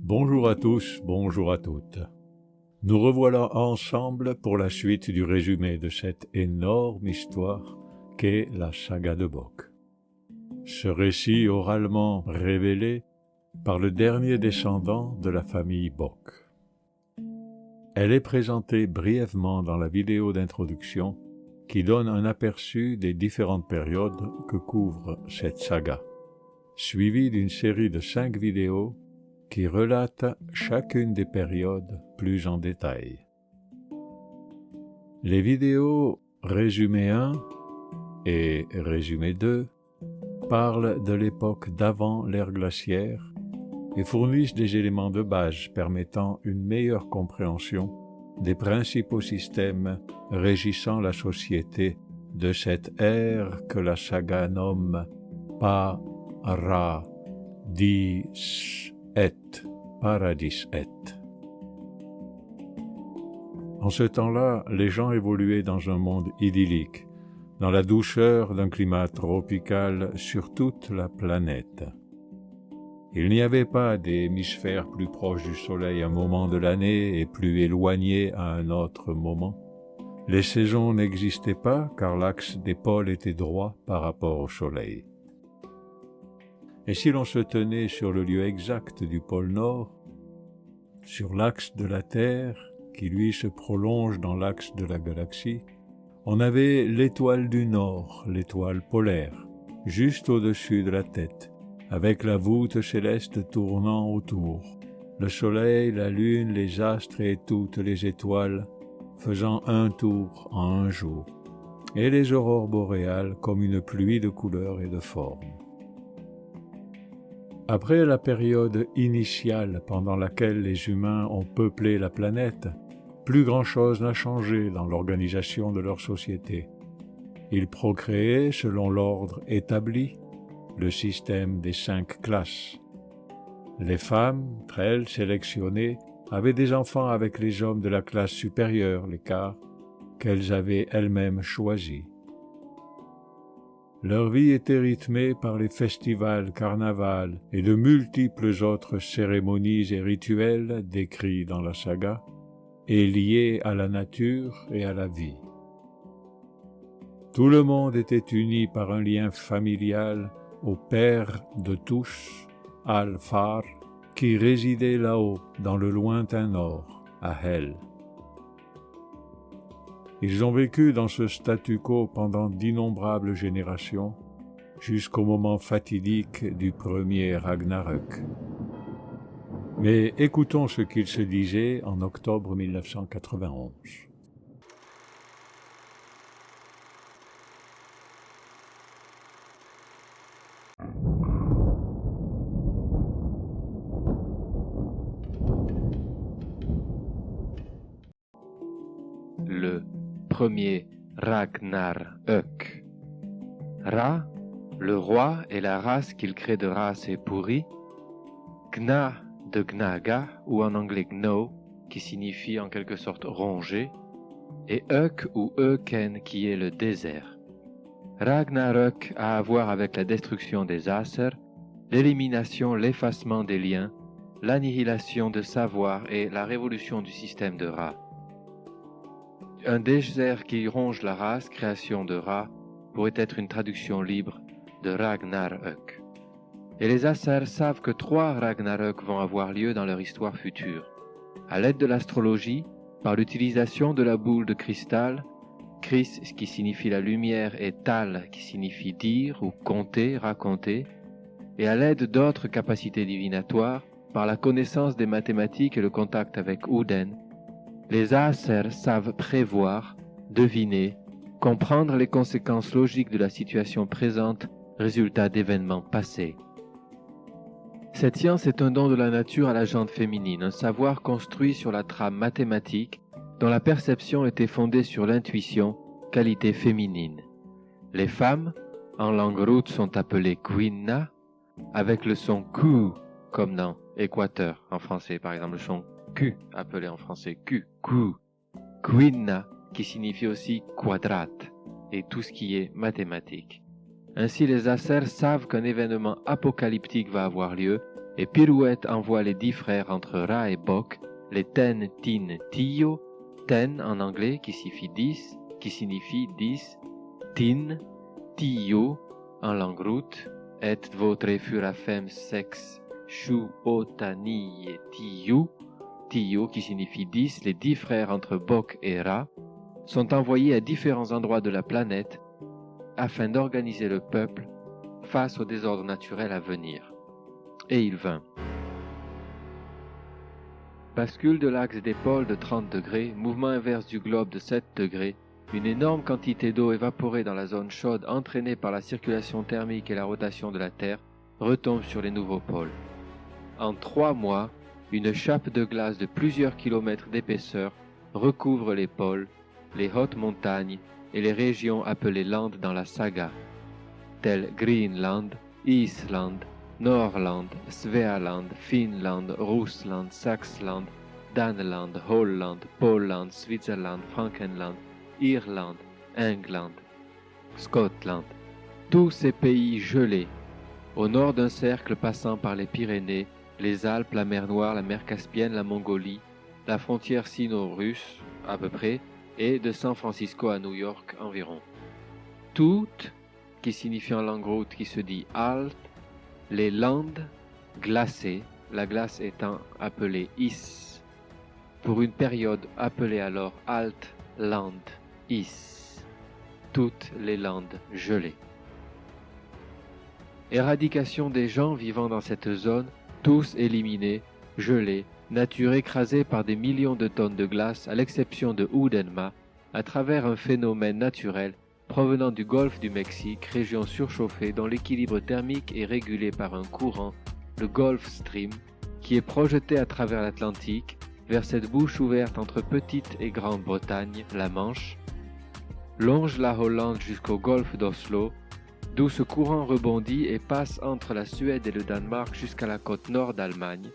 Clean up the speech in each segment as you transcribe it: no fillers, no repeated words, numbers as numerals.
Bonjour à tous, bonjour à toutes. Nous revoilà ensemble pour la suite du résumé de cette énorme histoire qu'est la saga de Bock. Ce récit oralement révélé par le dernier descendant de la famille Bock. Elle est présentée brièvement dans la vidéo d'introduction qui donne un aperçu des différentes périodes que couvre cette saga, suivie d'une série de 5 vidéos qui relatent chacune des périodes plus en détail. Les vidéos résumé 1 et résumé 2 parlent de l'époque d'avant l'ère glaciaire et fournissent des éléments de base permettant une meilleure compréhension des principaux systèmes régissant la société de cette ère que la saga nomme Paradis et. En ce temps-là, les gens évoluaient dans un monde idyllique, dans la douceur d'un climat tropical sur toute la planète. Il n'y avait pas d'hémisphère plus proche du Soleil à un moment de l'année et plus éloigné à un autre moment. Les saisons n'existaient pas car l'axe des pôles était droit par rapport au Soleil. Et si l'on se tenait sur le lieu exact du pôle Nord, sur l'axe de la Terre, qui lui se prolonge dans l'axe de la galaxie, on avait l'étoile du Nord, l'étoile polaire, juste au-dessus de la tête, avec la voûte céleste tournant autour, le Soleil, la Lune, les astres et toutes les étoiles faisant un tour en un jour, et les aurores boréales comme une pluie de couleurs et de formes. Après la période initiale pendant laquelle les humains ont peuplé la planète, plus grand-chose n'a changé dans l'organisation de leur société. Ils procréaient selon l'ordre établi, le système des 5 classes. Les femmes, entre elles sélectionnées, avaient des enfants avec les hommes de la classe supérieure, les quarts, qu'elles avaient elles-mêmes choisis. Leur vie était rythmée par les festivals, carnavals et de multiples autres cérémonies et rituels décrits dans la saga et liés à la nature et à la vie. Tout le monde était uni par un lien familial au père de tous, Alfar, qui résidait là-haut, dans le lointain nord, à Hel. Ils ont vécu dans ce statu quo pendant d'innombrables générations, jusqu'au moment fatidique du premier Ragnarök. Mais écoutons ce qu'il se disait en octobre 1991. Le premier Ragnarök. Ra, le roi et la race qu'il crée de race est pourrie. Gna de Gnaga, ou en anglais Gno, qui signifie en quelque sorte rongé, et Ök ou Öken qui est le désert. Ragnarök a à voir avec la destruction des Aser, l'élimination, l'effacement des liens, l'annihilation de savoir et la révolution du système de Ra. Un désert qui ronge la race, création de Ra, pourrait être une traduction libre de Ragnarök. Et les Aser savent que 3 Ragnarök vont avoir lieu dans leur histoire future. À l'aide de l'astrologie, par l'utilisation de la boule de cristal, Chris qui signifie la lumière et Tal qui signifie dire ou compter, raconter, et à l'aide d'autres capacités divinatoires, par la connaissance des mathématiques et le contact avec Uden, les Aser savent prévoir, deviner, comprendre les conséquences logiques de la situation présente, résultat d'événements passés. Cette science est un don de la nature à la jante féminine, un savoir construit sur la trame mathématique dont la perception était fondée sur l'intuition, qualité féminine. Les femmes, en langue route, sont appelées Quinna, avec le son Q, comme dans équateur en français, par exemple le son Q, appelé en français Q, Q. Quinna, qui signifie aussi quadrate, et tout ce qui est mathématique. Ainsi, les Aser savent qu'un événement apocalyptique va avoir lieu et Pirouette envoie les 10 frères entre Ra et Bok, les Ten, Tin, Tio, Ten en anglais qui signifie 10, Tin, Tio en langue route, et votre furafem sex, chou, otani et Tio, Tio qui signifie 10, les 10 frères entre Bok et Ra, sont envoyés à différents endroits de la planète afin d'organiser le peuple face au désordre naturel à venir. Et il vint. Bascule de l'axe des pôles de 30 degrés, mouvement inverse du globe de 7 degrés, une énorme quantité d'eau évaporée dans la zone chaude entraînée par la circulation thermique et la rotation de la Terre retombe sur les nouveaux pôles. En 3 mois, une chape de glace de plusieurs kilomètres d'épaisseur recouvre les pôles, les hautes montagnes et les régions appelées landes dans la saga, telles Greenland, Island, Norland, Svealand, Finland, Russland, Saxland, Daneland, Holland, Poland, Switzerland, Frankenland, Irlande, England, Scotland. Tous ces pays gelés, au nord d'un cercle passant par les Pyrénées, les Alpes, la mer Noire, la mer Caspienne, la Mongolie, la frontière sino-russe à peu près, et de San Francisco à New York environ. Toutes, qui signifie en langue route qui se dit alt, les landes glacées, la glace étant appelée is, pour une période appelée alors alt land is, toutes les landes gelées. Éradication des gens vivant dans cette zone, tous éliminés, gelés, nature écrasée par des millions de tonnes de glace à l'exception de Oudenma, à travers un phénomène naturel provenant du golfe du Mexique, région surchauffée dont l'équilibre thermique est régulé par un courant, le Gulf Stream, qui est projeté à travers l'Atlantique vers cette bouche ouverte entre Petite et Grande-Bretagne, la Manche, longe la Hollande jusqu'au golfe d'Oslo, d'où ce courant rebondit et passe entre la Suède et le Danemark jusqu'à la côte nord d'Allemagne,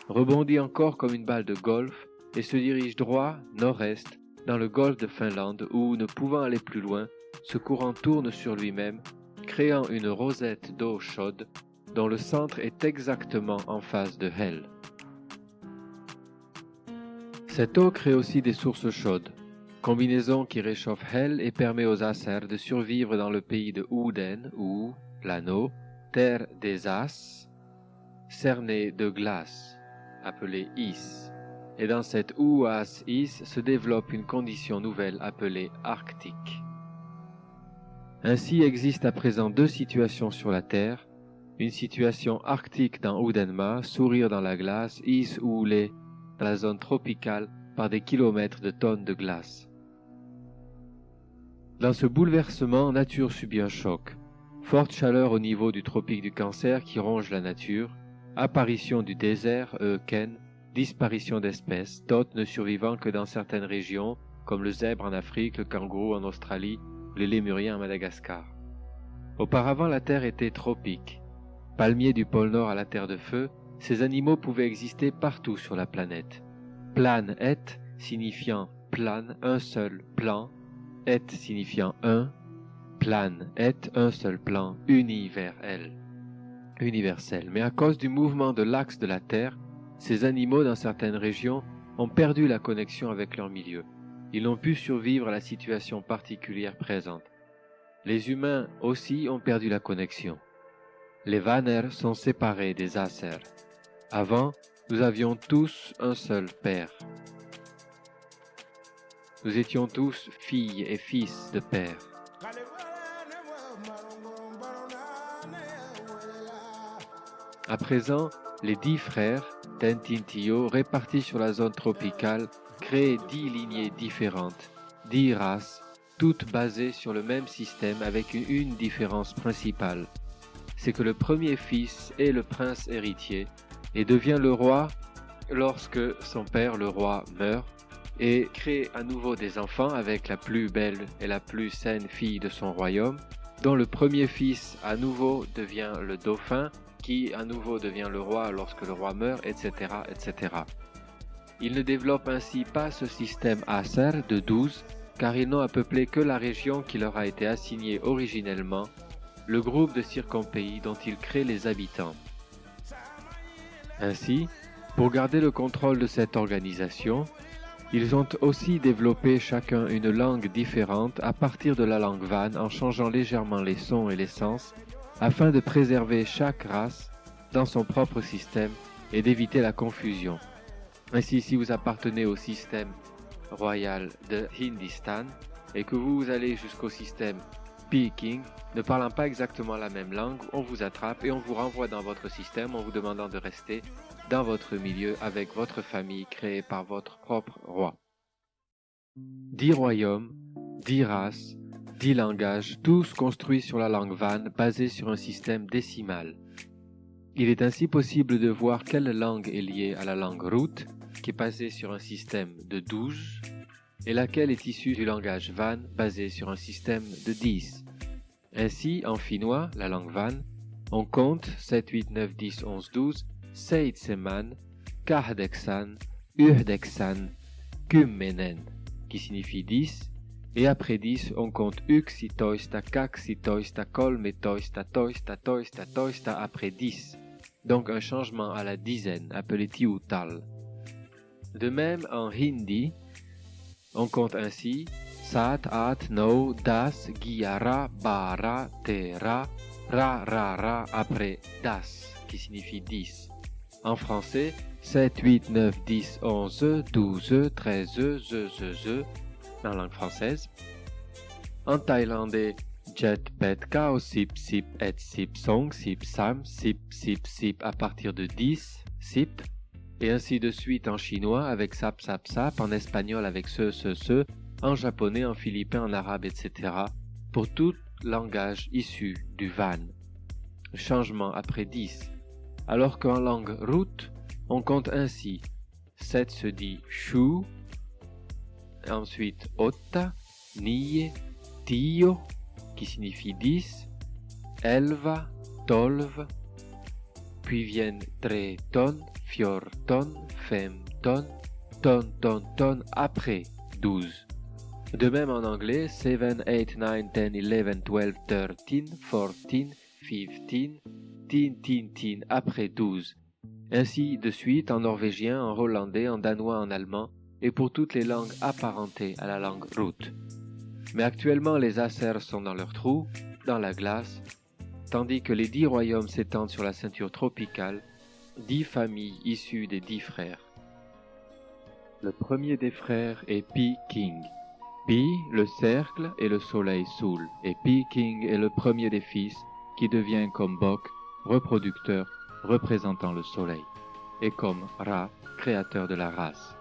rebondit encore comme une balle de golf et se dirige droit, nord-est, dans le golfe de Finlande où, ne pouvant aller plus loin, ce courant tourne sur lui-même, créant une rosette d'eau chaude dont le centre est exactement en face de Hel. Cette eau crée aussi des sources chaudes, combinaison qui réchauffe Hel et permet aux Aser de survivre dans le pays de Ouden ou l'anneau, terre des As, cernée de glace, appelée Is. Et dans cette Ouas-Is se développe une condition nouvelle appelée arctique. Ainsi existe à présent 2 situations sur la Terre, une situation arctique dans Oudenma, sourire dans la glace, Is ou les dans la zone tropicale par des kilomètres de tonnes de glace. Dans ce bouleversement, nature subit un choc. Forte chaleur au niveau du tropique du Cancer qui ronge la nature, apparition du désert, Ken, disparition d'espèces, d'autres ne survivant que dans certaines régions, comme le zèbre en Afrique, le kangourou en Australie, ou les lémuriens à Madagascar. Auparavant, la Terre était tropique. Palmiers du pôle Nord à la Terre de Feu, ces animaux pouvaient exister partout sur la planète. Plan et, signifiant plan, un seul plan, et signifiant un, plan et, un seul plan, universel. Mais à cause du mouvement de l'axe de la Terre, ces animaux dans certaines régions ont perdu la connexion avec leur milieu. Ils n'ont pu survivre à la situation particulière présente. Les humains aussi ont perdu la connexion. Les Vanner sont séparés des Aser. Avant, nous avions tous un seul père. Nous étions tous filles et fils de père. À présent, les 10 frères, Tentintio, répartis sur la zone tropicale, créent 10 lignées différentes, 10 races, toutes basées sur le même système avec une différence principale. C'est que le premier fils est le prince héritier et devient le roi lorsque son père, le roi, meurt et crée à nouveau des enfants avec la plus belle et la plus saine fille de son royaume, dont le premier fils à nouveau devient le dauphin, qui à nouveau devient le roi lorsque le roi meurt, etc., etc. Ils ne développent ainsi pas ce système Aser de 12, car ils n'ont à peupler que la région qui leur a été assignée originellement, le groupe de circonpays dont ils créent les habitants. Ainsi, pour garder le contrôle de cette organisation, ils ont aussi développé chacun une langue différente à partir de la langue Van en changeant légèrement les sons et les sens afin de préserver chaque race dans son propre système et d'éviter la confusion. Ainsi, si vous appartenez au système royal de Hindistan et que vous allez jusqu'au système Peking, ne parlant pas exactement la même langue, on vous attrape et on vous renvoie dans votre système en vous demandant de rester dans votre milieu avec votre famille créée par votre propre roi. 10 royaumes, 10 races, 10 langages, tous construits sur la langue Van, basés sur un système décimal. Il est ainsi possible de voir quelle langue est liée à la langue Root, qui est basée sur un système de 12, et laquelle est issue du langage Van, basé sur un système de 10. Ainsi, en finnois, la langue Van, on compte 7, 8, 9, 10, 11, 12, Seitseman, Kahdeksan, Uhdeksan, Kymmenen, qui signifie 10, et après 10, on compte Yksitoista, Kaksitoista, Kolmetoista, Toista, Toista, Toista après 10, donc un changement à la dizaine, appelé Tiutal. De même, en hindi, on compte ainsi Sat, At, No, Das, Giara, Bara, Tera, Ra après Das, qui signifie 10. En français, 7, 8, 9, 10, 11, 12, 13, ze, en langue française. En thaïlandais, Jet, Pet, Kao, Sip, Sip, Et, Sip, Song, Sip, Sam, Sip, Sip, Sip à partir de 10, Sip. Et ainsi de suite en chinois avec Sap, Sap, Sap, en espagnol avec ce, en japonais, en philippin, en arabe, etc. pour tout langage issu du Van. Changement après 10. Alors qu'en langue Root, on compte ainsi. 7 se dit Shu, ensuite Otta, Nie, Tio, qui signifie 10, Elva, Tolv, puis viennent Tre, Ton, Fior, Ton, Fem, Ton, Ton, après 12. De même en anglais, 7, 8, 9, 10, 11, 12, 13, 14, 15, tin après 12. Ainsi de suite en norvégien, en hollandais, en danois, en allemand, et pour toutes les langues apparentées à la langue Root. Mais actuellement, les Acers sont dans leur trou, dans la glace, tandis que les 10 royaumes s'étendent sur la ceinture tropicale, 10 familles issues des 10 frères. Le premier des frères est Pi King. Pi, le cercle, et le soleil Soul, et Pi King est le premier des fils, qui devient comme Bok, reproducteur, représentant le soleil, et comme Ra, créateur de la race.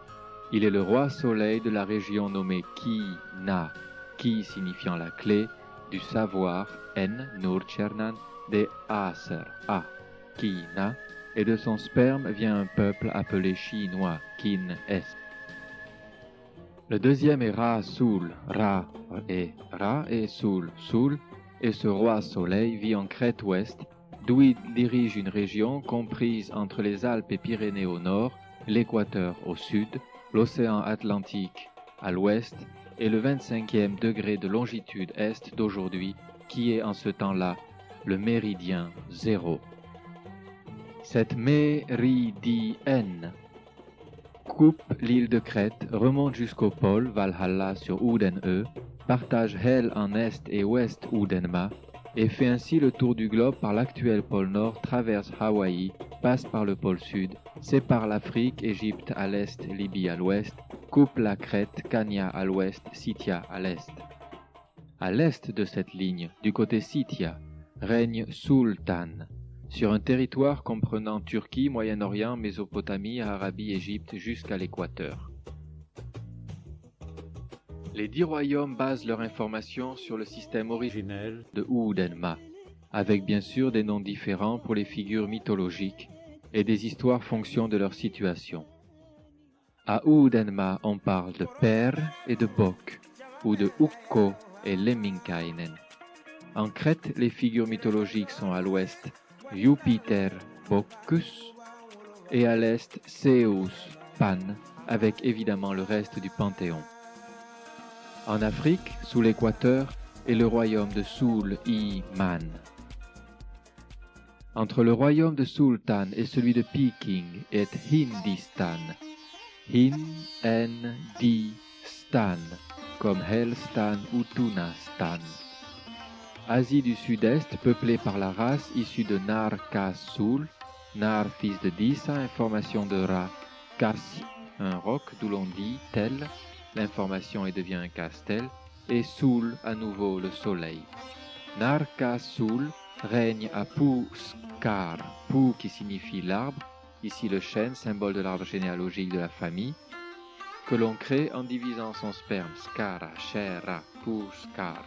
Il est le roi soleil de la région nommée Ki-Na, Ki signifiant la clé, du savoir, N, Nurchernan, des Aser, A, Ki-Na, et de son sperme vient un peuple appelé chinois, Kin-Es. Le deuxième est Ra-Soul, Ra et Soul, et ce roi soleil vit en Crète ouest, d'où il dirige une région comprise entre les Alpes et Pyrénées au nord, l'équateur au sud, l'océan Atlantique à l'ouest et le 25e degré de longitude est d'aujourd'hui, qui est en ce temps-là le méridien 0. Cette méridienne coupe l'île de Crète, remonte jusqu'au pôle, Valhalla sur Udenö, partage Hel en est et ouest Udenma, et fait ainsi le tour du globe par l'actuel pôle nord, traverse Hawaï, passe par le pôle sud, sépare l'Afrique, Égypte à l'est, Libye à l'ouest, coupe la Crète, Kanya à l'ouest, Scythia à l'est. À l'est de cette ligne, du côté Scythia, règne Sultan, sur un territoire comprenant Turquie, Moyen-Orient, Mésopotamie, Arabie, Égypte jusqu'à l'équateur. Les 10 royaumes basent leur information sur le système originel de Udenma, avec bien sûr des noms différents pour les figures mythologiques et des histoires fonction de leur situation. À Udenma, on parle de Per et de Bok, ou de Ukko et Lemminkainen. En Crète, les figures mythologiques sont à l'ouest Jupiter, Bocchus, et à l'est Zeus, Pan, avec évidemment le reste du panthéon. En Afrique, sous l'équateur, est le royaume de Soul-i-Man. Entre le royaume de Sultan et celui de Peking est Hindistan. Hin, en, di, stan, comme Helstan ou Tunastan. Asie du Sud-Est, peuplée par la race issue de Nar Ka-Sul, Nar fils de Disa, information de Ra, Kas, un roc d'où l'on dit tel, l'information et devient un castel, et Sul, à nouveau le soleil. Nar Ka-Sul règne à Puskar, Pu qui signifie l'arbre, ici le chêne, symbole de l'arbre généalogique de la famille, que l'on crée en divisant son sperme, Skara, Shera, Puskar.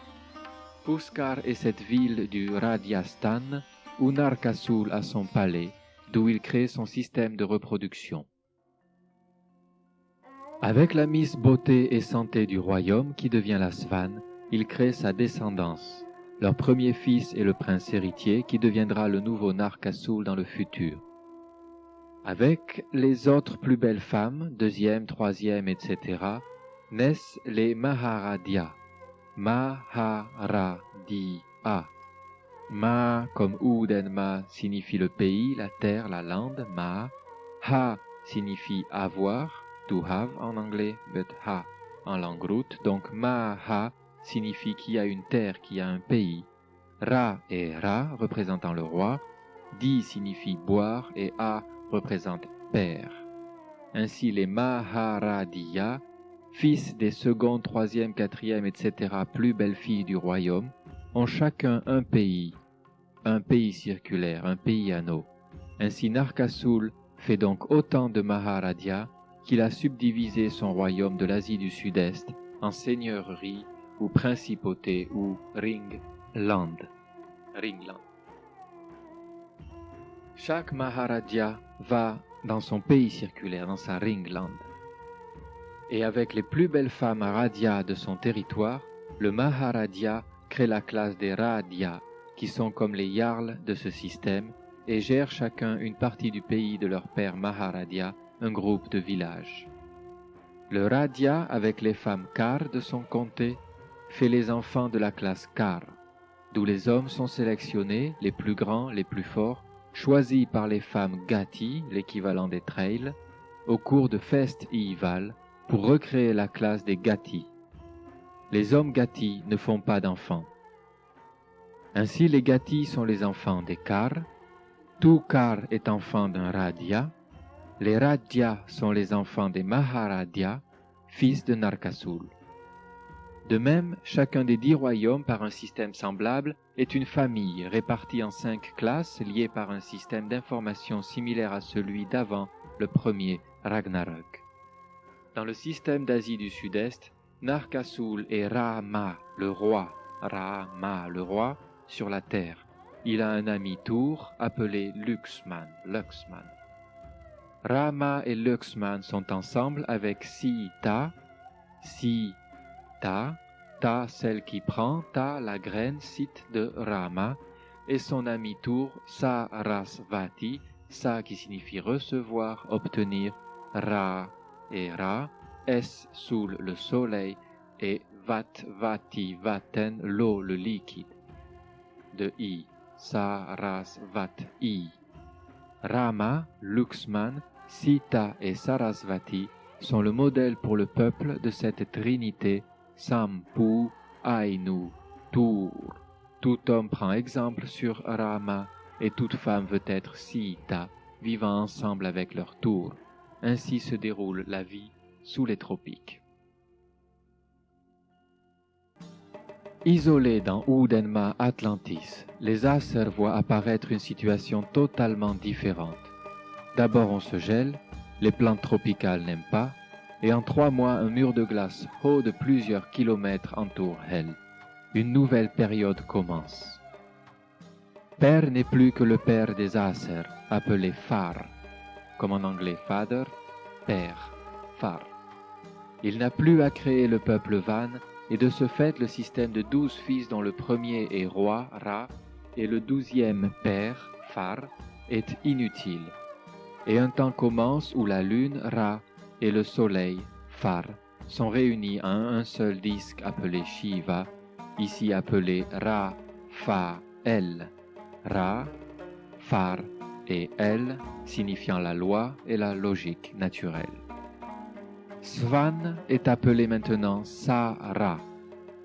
Puskar est cette ville du Rajasthan où Narkasul a son palais, d'où il crée son système de reproduction. Avec la Miss Beauté et Santé du royaume qui devient la Svan, il crée sa descendance. Leur premier fils est le prince héritier qui deviendra le nouveau Narkasul dans le futur. Avec les autres plus belles femmes, deuxième, troisième, etc., naissent les Maharadhya. Maharadia. Ma comme Udenma signifie le pays, la terre, la land. Ma. Ha signifie avoir, to have en anglais, but ha en langue route. Donc Maha signifie qu'il y a une terre, qu'il y a un pays. Ra et Ra représentant le roi. Di signifie boire et A représente père. Ainsi les Maharadhya, fils des secondes, troisième, quatrième, etc., plus belles filles du royaume, ont chacun un pays circulaire, un pays anneau. Ainsi Narkasul fait donc autant de Maharadhya qu'il a subdivisé son royaume de l'Asie du Sud-Est en seigneurie ou principauté ou ringland. Chaque Maharadhya va dans son pays circulaire, dans sa ringland. Et avec les plus belles femmes Radhya de son territoire, le Maharadhya crée la classe des Radhya, qui sont comme les Jarls de ce système, et gèrent chacun une partie du pays de leur père Maharadhya, un groupe de villages. Le Radhya, avec les femmes Kar de son comté, fait les enfants de la classe Kar, d'où les hommes sont sélectionnés, les plus grands, les plus forts, choisis par les femmes Gati, l'équivalent des Trails, au cours de Festival, pour recréer la classe des Gati. Les hommes Gati ne font pas d'enfants. Ainsi les Gati sont les enfants des Kar, tout Kar est enfant d'un Radhya, les Radhya sont les enfants des Maharadhya, fils de Narkasul. De même, chacun des 10 royaumes par un système semblable est une famille répartie en 5 classes liées par un système d'information similaire à celui d'avant le premier Ragnarök. Dans le système d'Asie du Sud-Est, Narkasul est Rama, le roi, sur la terre. Il a un ami Tour appelé Luxman. Rama et Luxman sont ensemble avec Sita, Ta, celle qui prend, Ta, la graine, Sit de Rama, et son ami Tour, Sarasvati, Sa qui signifie recevoir, obtenir, Ra et Ra, S sous le soleil, et Vati, Vaten, l'eau, le liquide, de I, Sarasvati. Rama, Luxman, Sita et Sarasvati sont le modèle pour le peuple de cette trinité Sampu, Ainu, Tour. Tout homme prend exemple sur Rama et toute femme veut être Sita, vivant ensemble avec leur tour. Ainsi se déroule la vie sous les tropiques. Isolés dans Udenma Atlantis, les Aser voient apparaître une situation totalement différente. D'abord on se gèle, les plantes tropicales n'aiment pas, et en 3 mois un mur de glace haut de plusieurs kilomètres entoure Hel. Une nouvelle période commence. Père n'est plus que le père des Aser, appelé Far, comme en anglais father, père, Far. Il n'a plus à créer le peuple Van, et de ce fait le système de 12 fils dont le premier est roi, Ra, et le 12e père, Far, est inutile. Et un temps commence où la lune, Ra, et le soleil, Far, sont réunis en un seul disque appelé Shiva, ici appelé Ra, Fa, El. Ra, Far et El signifiant la loi et la logique naturelle. Svan est appelée maintenant Sa-Ra,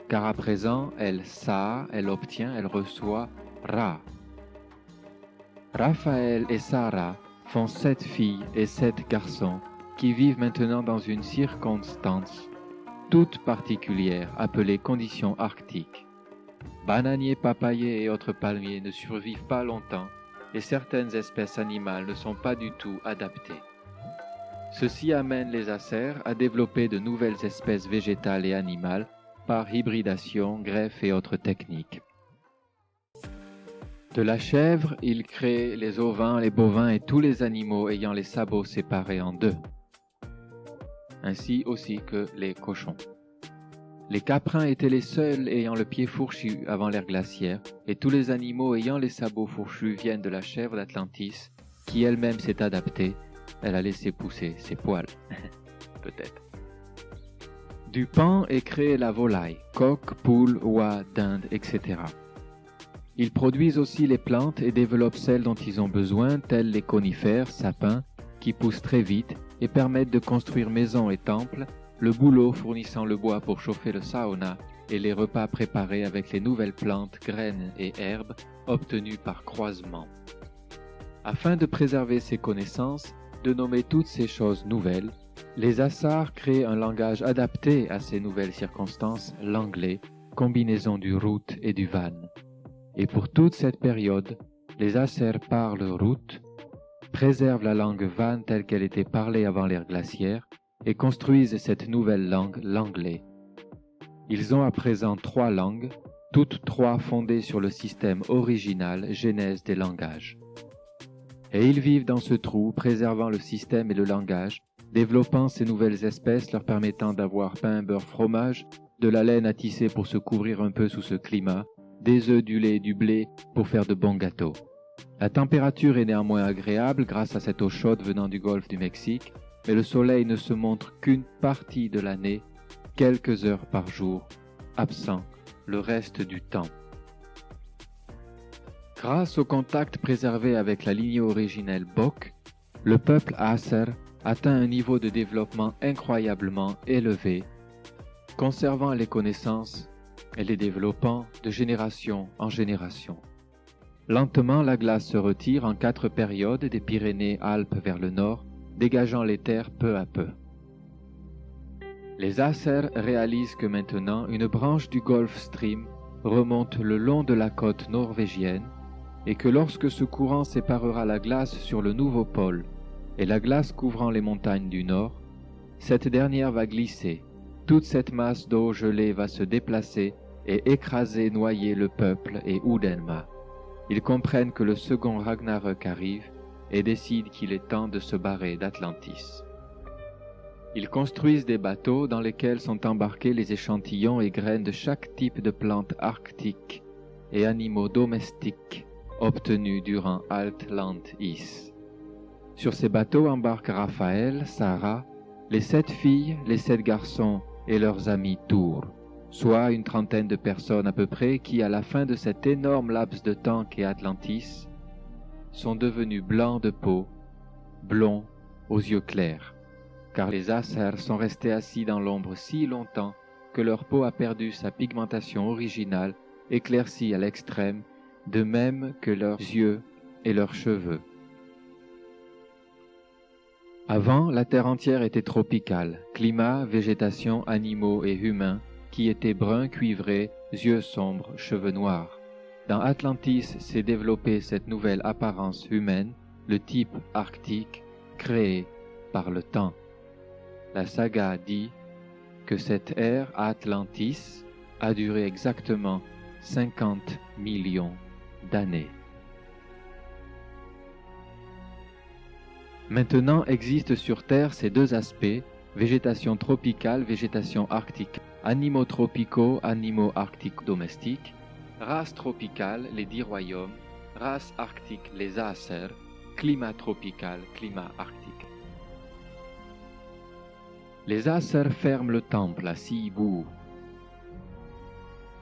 car à présent elle obtient, elle reçoit Ra. Raphaël et Sarah font 7 filles et 7 garçons qui vivent maintenant dans une circonstance toute particulière appelée conditions arctiques. Bananiers, papayers et autres palmiers ne survivent pas longtemps et certaines espèces animales ne sont pas du tout adaptées. Ceci amène les acères à développer de nouvelles espèces végétales et animales par hybridation, greffe et autres techniques. De la chèvre, ils créent les ovins, les bovins et tous les animaux ayant les sabots séparés en deux, ainsi aussi que les cochons. Les caprins étaient les seuls ayant le pied fourchu avant l'ère glaciaire, et tous les animaux ayant les sabots fourchus viennent de la chèvre d'Atlantis, qui elle-même s'est adaptée. Elle a laissé pousser ses poils, peut-être. Du paon est créée la volaille, coq, poule, oie, dinde, etc. Ils produisent aussi les plantes et développent celles dont ils ont besoin, telles les conifères, sapins, qui poussent très vite et permettent de construire maisons et temples, le bouleau fournissant le bois pour chauffer le sauna et les repas préparés avec les nouvelles plantes, graines et herbes obtenues par croisement. Afin de préserver ces connaissances, de nommer toutes ces choses nouvelles, les Assars créent un langage adapté à ces nouvelles circonstances, l'anglais, combinaison du root et du van. Et pour toute cette période, les Assars parlent root, préservent la langue van telle qu'elle était parlée avant l'ère glaciaire et construisent cette nouvelle langue, l'anglais. Ils ont à présent 3 langues, toutes 3 fondées sur le système original, genèse des langages. Et ils vivent dans ce trou, préservant le système et le langage, développant ces nouvelles espèces leur permettant d'avoir pain, beurre, fromage, de la laine à tisser pour se couvrir un peu sous ce climat, des œufs, du lait et du blé pour faire de bons gâteaux. La température est néanmoins agréable grâce à cette eau chaude venant du golfe du Mexique, mais le soleil ne se montre qu'une partie de l'année, quelques heures par jour, absent le reste du temps. Grâce au contact préservé avec la lignée originelle Bok, le peuple Asser atteint un niveau de développement incroyablement élevé, conservant les connaissances et les développant de génération en génération. Lentement, la glace se retire en 4 périodes des Pyrénées-Alpes vers le nord, dégageant les terres peu à peu. Les Assers réalisent que maintenant une branche du Gulf Stream remonte le long de la côte norvégienne et que lorsque ce courant séparera la glace sur le nouveau pôle et la glace couvrant les montagnes du nord, cette dernière va glisser, toute cette masse d'eau gelée va se déplacer et écraser, noyer le peuple et Udenma. Ils comprennent que le second Ragnarök arrive et décident qu'il est temps de se barrer d'Atlantis. Ils construisent des bateaux dans lesquels sont embarqués les échantillons et graines de chaque type de plante arctique et animaux domestiques obtenus durant Atlantis. Sur ces bateaux embarquent Raphaël, Sarah, les 7 filles, les 7 garçons et leurs amis Tour, soit une trentaine de personnes à peu près qui, à la fin de cet énorme laps de temps qu'est Atlantis, sont devenus blancs de peau, blonds aux yeux clairs, car les Assers sont restés assis dans l'ombre si longtemps que leur peau a perdu sa pigmentation originale, éclaircie à l'extrême, de même que leurs yeux et leurs cheveux. Avant, la terre entière était tropicale, climat, végétation, animaux et humains, qui étaient bruns cuivrés, yeux sombres, cheveux noirs. Dans Atlantis s'est développée cette nouvelle apparence humaine, le type arctique, créé par le temps. La saga dit que cette ère Atlantis a duré exactement 50 millions d'années. Maintenant existent sur Terre ces 2 aspects, végétation tropicale, végétation arctique, animaux tropicaux, animaux arctiques domestiques, race tropicale, les 10 royaumes, race arctique, les Assers, climat tropical, climat arctique. Les Assers ferment le temple à Sibu,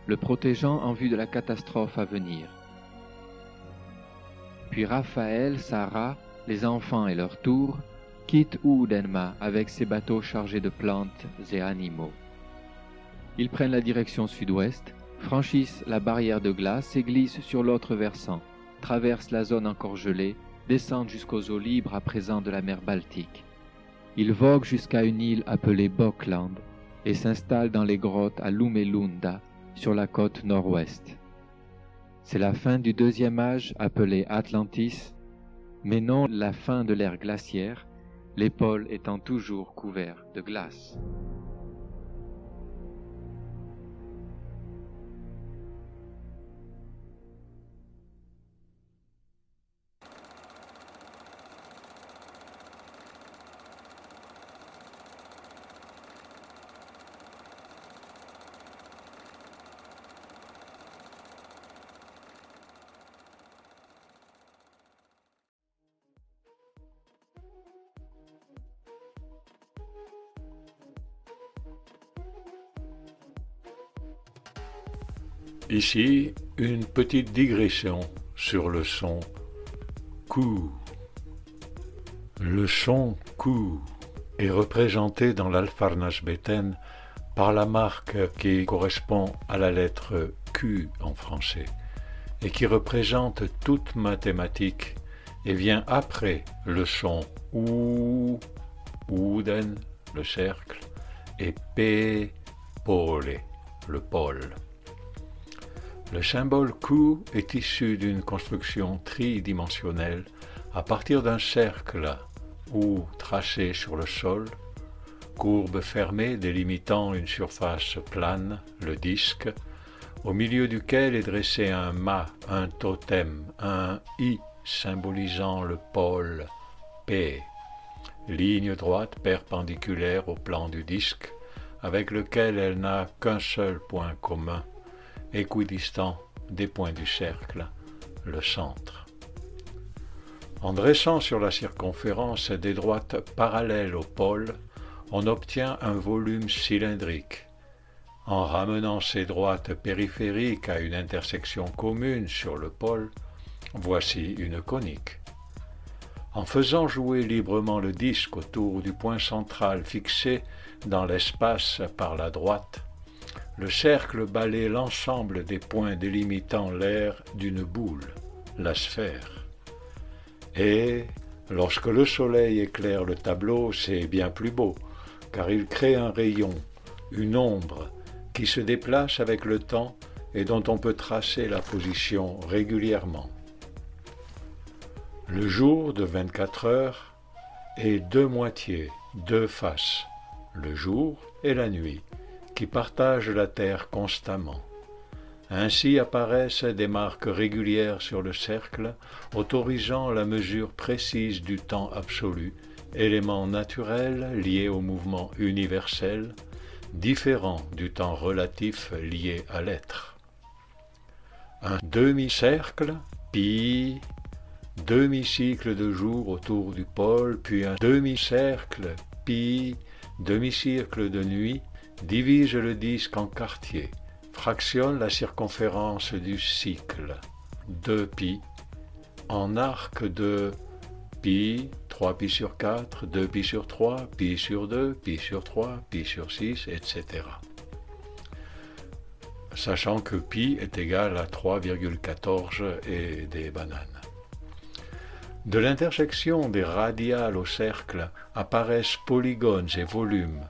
le protégeant en vue de la catastrophe à venir. Puis Raphaël, Sarah, les enfants et leur tour, quittent Oudenma avec ses bateaux chargés de plantes et animaux. Ils prennent la direction sud-ouest, franchissent la barrière de glace et glissent sur l'autre versant, traversent la zone encore gelée, descendent jusqu'aux eaux libres à présent de la mer Baltique. Ils voguent jusqu'à une île appelée Bokland et s'installent dans les grottes à Lumelunda, sur la côte nord-ouest. C'est la fin du deuxième âge appelé Atlantis, mais non la fin de l'ère glaciaire, les pôles étant toujours couverts de glace. Ici, une petite digression sur le son Ku. Le son Ku est représenté dans l'Alfarnashbeten par la marque qui correspond à la lettre Q en français et qui représente toute mathématique et vient après le son U, Uden, le cercle, et P, Pole, le pôle. Le symbole Q est issu d'une construction tridimensionnelle à partir d'un cercle ou tracé sur le sol, courbe fermée délimitant une surface plane, le disque, au milieu duquel est dressé un mât, un totem, un I symbolisant le pôle P, ligne droite perpendiculaire au plan du disque, avec lequel elle n'a qu'un seul point commun, équidistant des points du cercle, le centre. En dressant sur la circonférence des droites parallèles au pôle, on obtient un volume cylindrique. En ramenant ces droites périphériques à une intersection commune sur le pôle, voici une conique. En faisant jouer librement le disque autour du point central fixé dans l'espace par la droite, le cercle balaie l'ensemble des points délimitant l'aire d'une boule, la sphère. Et, lorsque le soleil éclaire le tableau, c'est bien plus beau, car il crée un rayon, une ombre, qui se déplace avec le temps et dont on peut tracer la position régulièrement. Le jour de 24 heures est deux moitiés, deux faces, le jour et la nuit, qui partagent la Terre constamment. Ainsi apparaissent des marques régulières sur le cercle, autorisant la mesure précise du temps absolu, élément naturel lié au mouvement universel, différent du temps relatif lié à l'être. Un demi-cercle, pi, demi-cycle de jour autour du pôle, puis un demi-cercle, pi, demi-cycle de nuit, divise le disque en quartiers, fractionne la circonférence du cycle, 2π, en arcs de pi, 3π sur 4, 2π sur 3, π sur 2, π sur 3, π sur 6, etc. Sachant que pi est égal à 3,14 et des bananes. De l'intersection des radiales au cercle apparaissent polygones et volumes,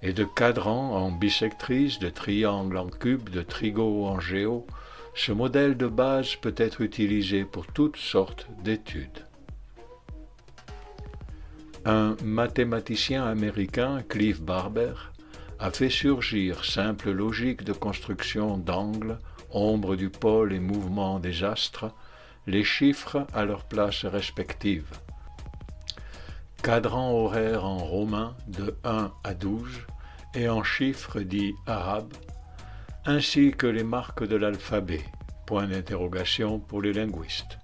et de cadrans en bissectrice, de triangles en cube, de trigots en géo, ce modèle de base peut être utilisé pour toutes sortes d'études. Un mathématicien américain, Cliff Barber, a fait surgir simple logique de construction d'angles, ombre du pôle et mouvement des astres, les chiffres à leur place respective. Cadran horaire en romain de 1 à 12 et en chiffres dits arabes, ainsi que les marques de l'alphabet, point d'interrogation pour les linguistes.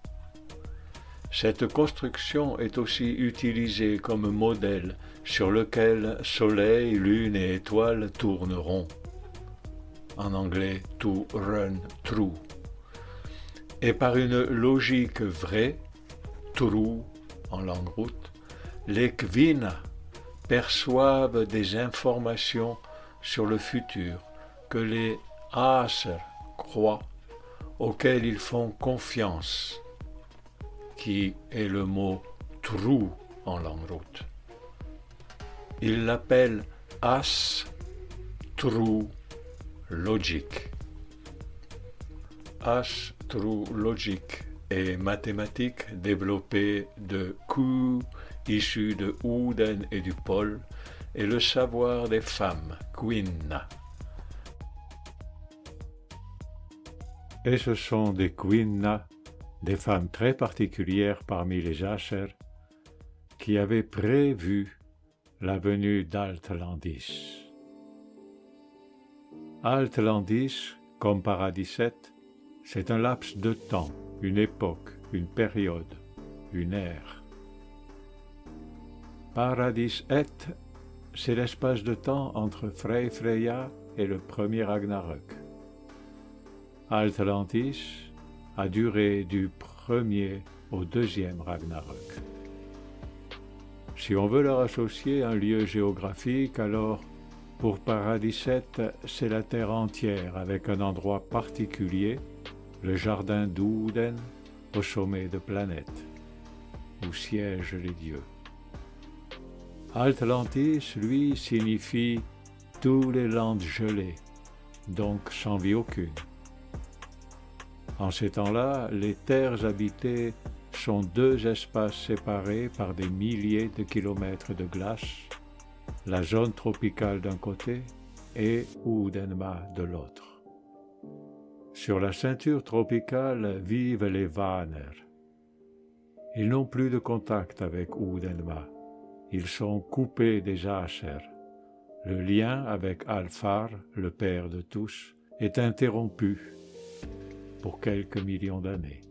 Cette construction est aussi utilisée comme modèle sur lequel soleil, lune et étoiles tourneront. En anglais, to run true. Et par une logique vraie, trous en langue route, les Kvina perçoivent des informations sur le futur que les Aser croient, auxquels ils font confiance, qui est le mot trou en langue route. Ils l'appellent As True Logic. As True Logic est mathématique développée de Q issu de Ouden et du Pôle et le savoir des femmes, Quinna. Et ce sont des Quinna, des femmes très particulières parmi les Asher, qui avaient prévu la venue d'Altlandis. Altlandis, comme Paradis 7, c'est un laps de temps, une époque, une période, une ère. Paradis 8, c'est l'espace de temps entre Freya et le premier Ragnarök. Altlandis a duré du premier au deuxième Ragnarök. Si on veut leur associer un lieu géographique, alors pour Paradis 7, c'est la terre entière avec un endroit particulier, le jardin d'Ouden, au sommet de planète, où siègent les dieux. Altlantis, lui, signifie tous les landes gelées, donc sans vie aucune. En ces temps-là, les terres habitées sont deux espaces séparés par des milliers de kilomètres de glace, la zone tropicale d'un côté et Oudenma de l'autre. Sur la ceinture tropicale vivent les Vanir. Ils n'ont plus de contact avec Oudenma. Ils sont coupés des Asher. Le lien avec Alfar, le père de tous, est interrompu pour quelques millions d'années.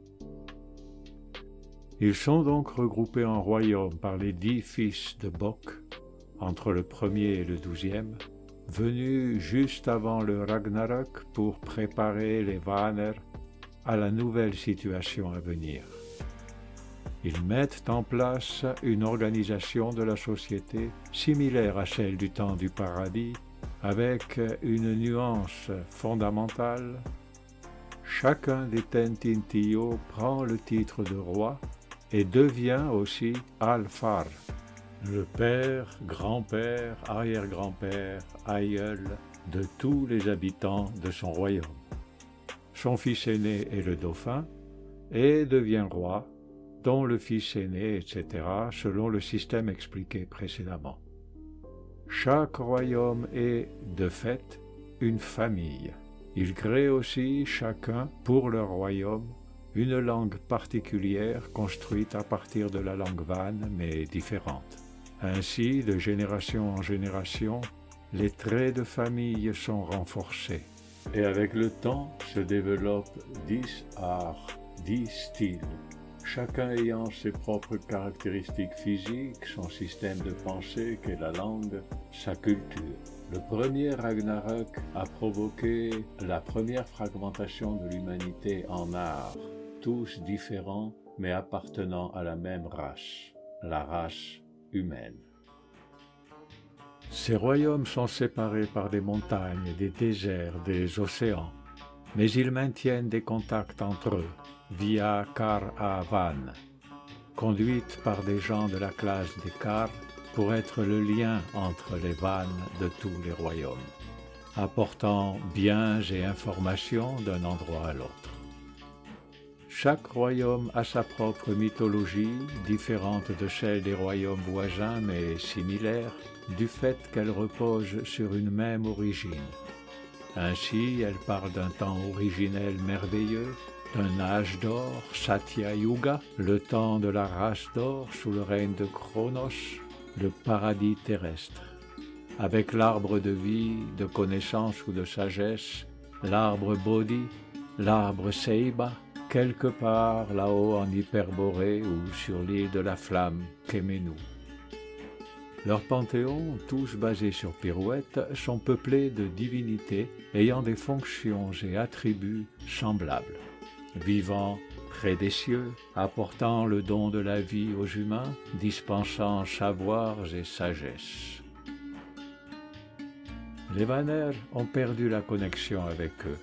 Ils sont donc regroupés en royaumes par les 10 fils de Bok, entre le premier et le 12e, venus juste avant le Ragnarök pour préparer les Vanir à la nouvelle situation à venir. Ils mettent en place une organisation de la société similaire à celle du temps du paradis, avec une nuance fondamentale. Chacun des Tentintio prend le titre de roi et devient aussi Alfar, le père, grand-père, arrière-grand-père, aïeul de tous les habitants de son royaume. Son fils aîné est le dauphin et devient roi, dont le fils aîné, etc., selon le système expliqué précédemment. Chaque royaume est, de fait, une famille. Ils créent aussi, chacun, pour leur royaume, une langue particulière construite à partir de la langue vanne, mais différente. Ainsi, de génération en génération, les traits de famille sont renforcés. Et avec le temps, se développent 10 arts, 10 styles, chacun ayant ses propres caractéristiques physiques, son système de pensée qu'est la langue, sa culture. Le premier Ragnarök a provoqué la première fragmentation de l'humanité en arts, tous différents mais appartenant à la même race, la race humaine. Ces royaumes sont séparés par des montagnes, des déserts, des océans, mais ils maintiennent des contacts entre eux via Kar-Avan, conduite par des gens de la classe des Kar pour être le lien entre les vannes de tous les royaumes, apportant biens et informations d'un endroit à l'autre. Chaque royaume a sa propre mythologie, différente de celle des royaumes voisins mais similaire, du fait qu'elle repose sur une même origine. Ainsi, elle parle d'un temps originel merveilleux, d'un âge d'or, Satya Yuga, le temps de la race d'or sous le règne de Chronos, le paradis terrestre, avec l'arbre de vie, de connaissance ou de sagesse, l'arbre Bodhi, l'arbre Seiba, quelque part là-haut en Hyperborée ou sur l'île de la flamme, Kemenu. Leurs panthéons, tous basés sur pirouettes, sont peuplés de divinités ayant des fonctions et attributs semblables, vivant près des cieux, apportant le don de la vie aux humains, dispensant savoirs et sagesse. Les Vanir ont perdu la connexion avec eux,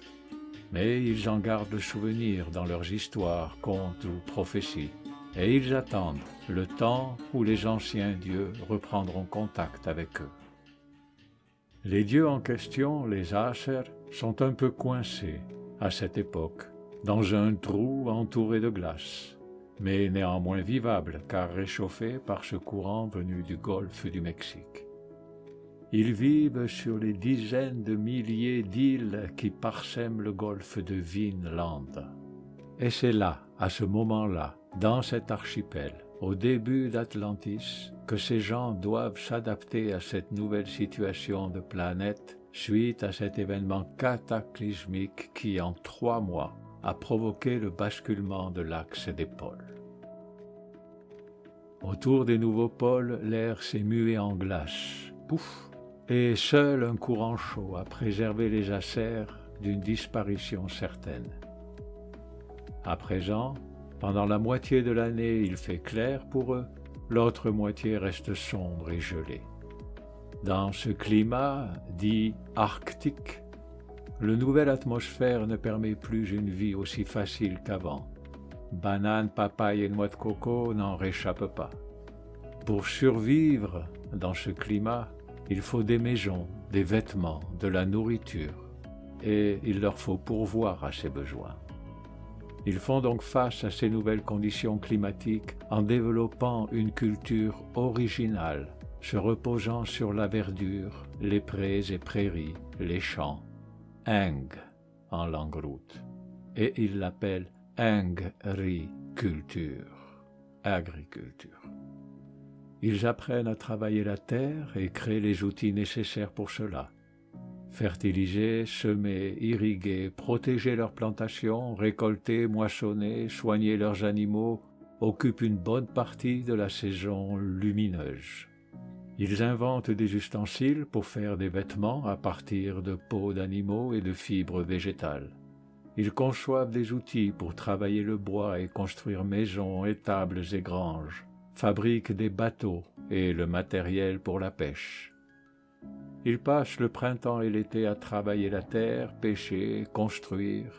mais ils en gardent le souvenir dans leurs histoires, contes ou prophéties, et ils attendent le temps où les anciens dieux reprendront contact avec eux. Les dieux en question, les Aser, sont un peu coincés, à cette époque, dans un trou entouré de glace, mais néanmoins vivable car réchauffé par ce courant venu du golfe du Mexique. Ils vivent sur les dizaines de milliers d'îles qui parsèment le golfe de Vinland. Et c'est là, à ce moment-là, dans cet archipel, au début d'Atlantis, que ces gens doivent s'adapter à cette nouvelle situation de planète suite à cet événement cataclysmique qui, en 3 mois, a provoqué le basculement de l'axe des pôles. Autour des nouveaux pôles, l'air s'est mué en glace. Pouf! Et seul un courant chaud a préservé les Acers d'une disparition certaine. À présent, pendant la moitié de l'année, il fait clair pour eux, l'autre moitié reste sombre et gelée. Dans ce climat dit arctique, le nouvelle atmosphère ne permet plus une vie aussi facile qu'avant. Bananes, papayes et noix de coco n'en réchappent pas. Pour survivre dans ce climat, il faut des maisons, des vêtements, de la nourriture, et il leur faut pourvoir à ces besoins. Ils font donc face à ces nouvelles conditions climatiques en développant une culture originale, se reposant sur la verdure, les prés et prairies, les champs, Eng en langue route, et ils l'appellent Engriculture, agriculture. Ils apprennent à travailler la terre et créent les outils nécessaires pour cela. Fertiliser, semer, irriguer, protéger leurs plantations, récolter, moissonner, soigner leurs animaux occupent une bonne partie de la saison lumineuse. Ils inventent des ustensiles pour faire des vêtements à partir de peaux d'animaux et de fibres végétales. Ils conçoivent des outils pour travailler le bois et construire maisons, étables et granges, fabriquent des bateaux et le matériel pour la pêche. Ils passent le printemps et l'été à travailler la terre, pêcher, construire.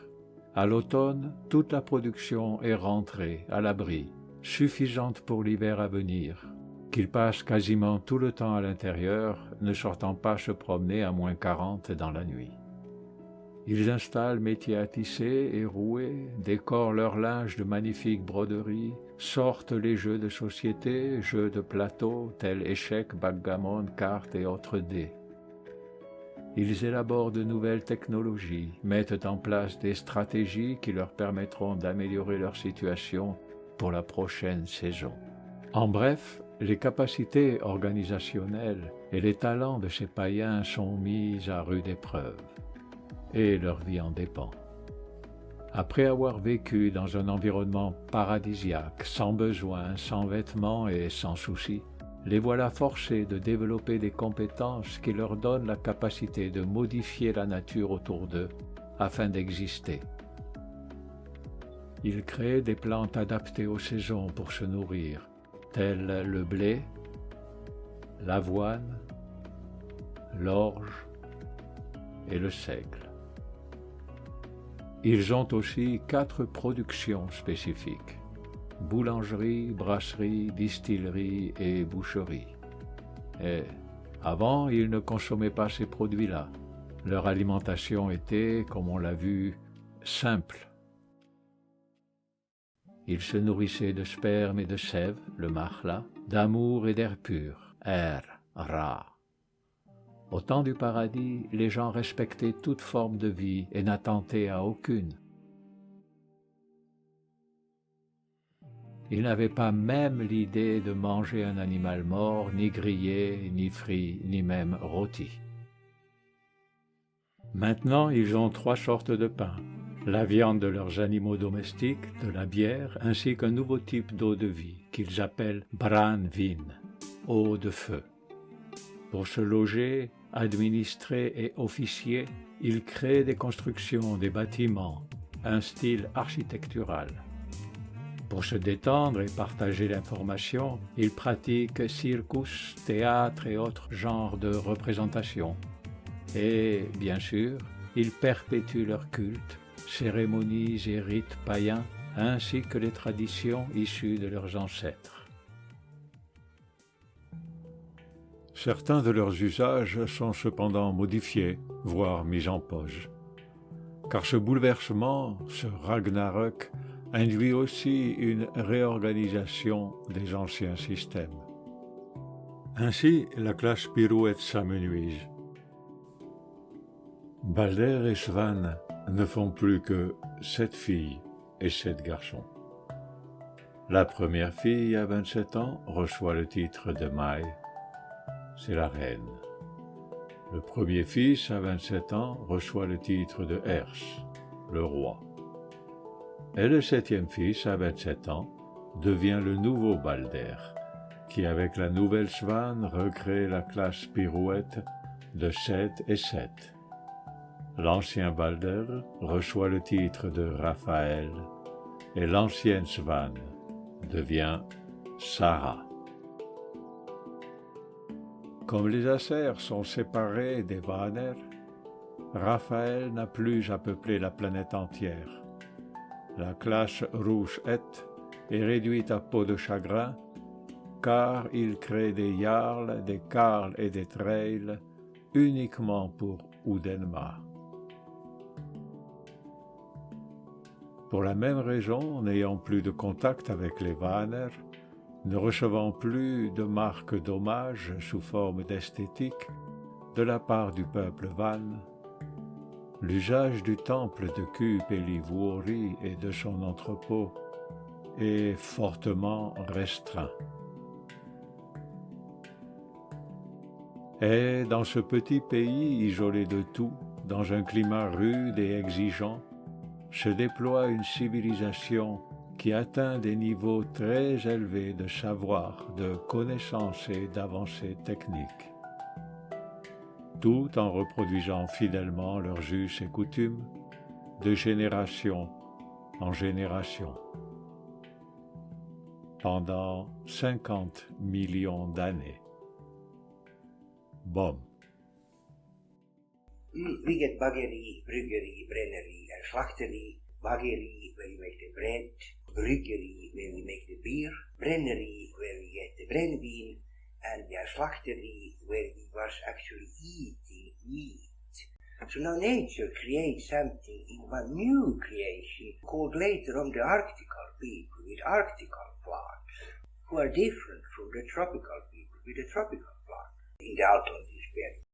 À l'automne, toute la production est rentrée à l'abri, suffisante pour l'hiver à venir, qu'ils passent quasiment tout le temps à l'intérieur, ne sortant pas se promener à -40 dans la nuit. Ils installent métiers à tisser et rouer, décorent leur linge de magnifiques broderies, sortent les jeux de société, jeux de plateau, tels échecs, backgammon, cartes et autres dés. Ils élaborent de nouvelles technologies, mettent en place des stratégies qui leur permettront d'améliorer leur situation pour la prochaine saison. En bref, les capacités organisationnelles et les talents de ces païens sont mis à rude épreuve, et leur vie en dépend. Après avoir vécu dans un environnement paradisiaque, sans besoin, sans vêtements et sans soucis, les voilà forcés de développer des compétences qui leur donnent la capacité de modifier la nature autour d'eux afin d'exister. Ils créent des plantes adaptées aux saisons pour se nourrir, telles le blé, l'avoine, l'orge et le seigle. Ils ont aussi 4 productions spécifiques: boulangerie, brasserie, distillerie et boucherie. Et avant, ils ne consommaient pas ces produits-là. Leur alimentation était, comme on l'a vu, simple. Ils se nourrissaient de sperme et de sève, le mahla, d'amour et d'air pur, Ra. Au temps du paradis, les gens respectaient toute forme de vie et n'attentaient à aucune. Ils n'avaient pas même l'idée de manger un animal mort, ni grillé, ni frit, ni même rôti. Maintenant, ils ont 3 sortes de pain: la viande de leurs animaux domestiques, de la bière, ainsi qu'un nouveau type d'eau de vie qu'ils appellent Branvin, eau de feu. Pour se loger, administrer et officier, ils créent des constructions, des bâtiments, un style architectural. Pour se détendre et partager l'information, ils pratiquent circus, théâtre et autres genres de représentations. Et, bien sûr, ils perpétuent leur culte, cérémonies et rites païens, ainsi que les traditions issues de leurs ancêtres. Certains de leurs usages sont cependant modifiés, voire mis en pause. Car ce bouleversement, ce Ragnarök, induit aussi une réorganisation des anciens systèmes. Ainsi, la classe Pirouette s'amenuise. Balder et Svan ne font plus que 7 filles et 7 garçons. La première fille, à 27 ans, reçoit le titre de Mai, c'est la reine. Le premier fils, à 27 ans, reçoit le titre de Ers, le roi. Et le 7e fils, à 27 ans, devient le nouveau Balder, qui avec la nouvelle Svan recrée la classe Pirouette de 7 et 7. L'ancien Balder reçoit le titre de Raphaël et l'ancienne Svan devient Sarah. Comme les Acers sont séparés des Vanir, Raphaël n'a plus à peupler la planète entière. La classe Rouge-Et est réduite à peau de chagrin car il crée des Jarls, des Karls et des Trails uniquement pour Udenma. Pour la même raison, n'ayant plus de contact avec les Vanir, ne recevant plus de marques d'hommage sous forme d'esthétique de la part du peuple Van, l'usage du temple de Kupeli-Vuori et de son entrepôt est fortement restreint. Et dans ce petit pays isolé de tout, dans un climat rude et exigeant, se déploie une civilisation qui atteint des niveaux très élevés de savoir, de connaissances et d'avancées techniques, tout en reproduisant fidèlement leurs us et coutumes de génération en génération, pendant 50 millions d'années. Bom. We get baggery, bruggery, brennery, and slachtery. Baggery, where we make the bread. Bruggery, where we make the beer. Brennery, where we get the brandewine. And the slachtery, where we was actually eating meat. So now nature creates something in one new creation called later on the Arctical people with Arctical plants, who are different from the tropical people with the tropical plants in the autumn period.